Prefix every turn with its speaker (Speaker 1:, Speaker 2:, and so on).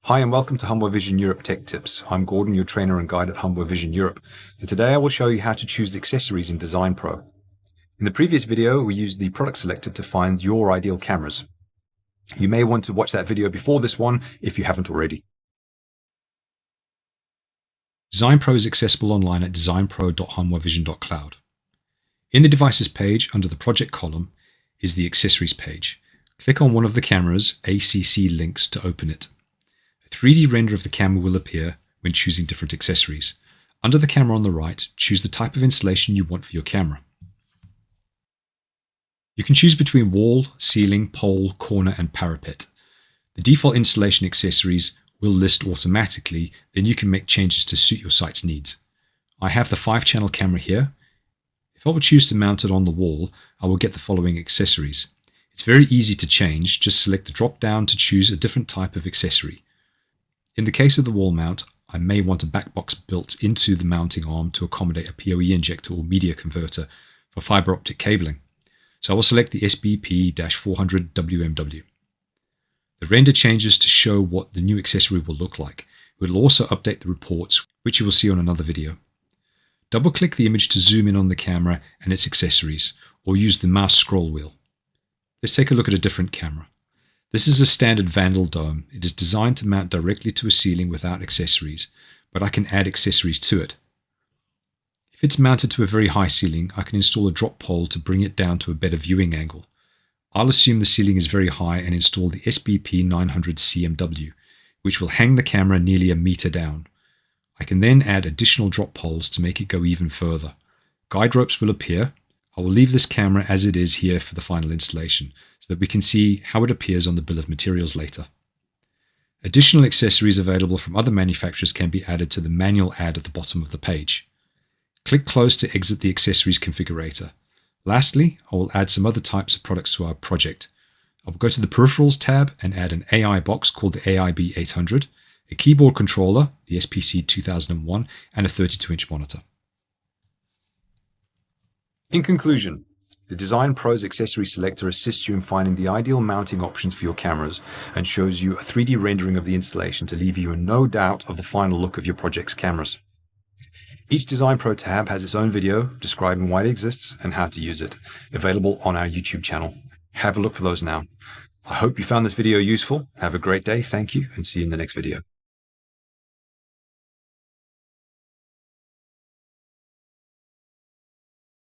Speaker 1: Hi and welcome to Hanwha Vision Europe Tech Tips. I'm Gordon, your trainer and guide at Hanwha Vision Europe, and today I will show you how to choose the accessories in DesignPro. In the previous video, we used the product selector to find your ideal cameras. You may want to watch that video before this one if you haven't already. DesignPro is accessible online at designpro.hanwhavision.cloud. In the Devices page, under the Project column, is the Accessories page. Click on one of the camera's ACC links to open it. A 3D render of the camera will appear when choosing different accessories. Under the camera on the right, choose the type of installation you want for your camera. You can choose between wall, ceiling, pole, corner, and parapet. The default installation accessories will list automatically, then you can make changes to suit your site's needs. I have the 5-channel camera here. If I would choose to mount it on the wall, I will get the following accessories. It's very easy to change, just select the drop down to choose a different type of accessory. In the case of the wall mount, I may want a back box built into the mounting arm to accommodate a PoE injector or media converter for fiber optic cabling. So I will select the SBP-400 WMW. The render changes to show what the new accessory will look like. It will also update the reports, which you will see on another video. Double-click the image to zoom in on the camera and its accessories, or use the mouse scroll wheel. Let's take a look at a different camera. This is a standard Vandal dome. It is designed to mount directly to a ceiling without accessories, but I can add accessories to it. If it's mounted to a very high ceiling, I can install a drop pole to bring it down to a better viewing angle. I'll assume the ceiling is very high and install the SBP-900 CMW, which will hang the camera nearly a meter down. I can then add additional drop poles to make it go even further. Guide ropes will appear. I will leave this camera as it is here for the final installation, so that we can see how it appears on the bill of materials later. Additional accessories available from other manufacturers can be added to the manual add at the bottom of the page. Click close to exit the accessories configurator. Lastly, I will add some other types of products to our project. I will go to the Peripherals tab and add an AI box called the AIB800, a keyboard controller, the SPC 2001, and a 32-inch monitor. In conclusion, the DesignPro's accessory selector assists you in finding the ideal mounting options for your cameras and shows you a 3D rendering of the installation to leave you in no doubt of the final look of your project's cameras. Each DesignPro tab has its own video describing why it exists and how to use it, available on our YouTube channel. Have a look for those now. I hope you found this video useful. Have a great day, thank you, and see you in the next video.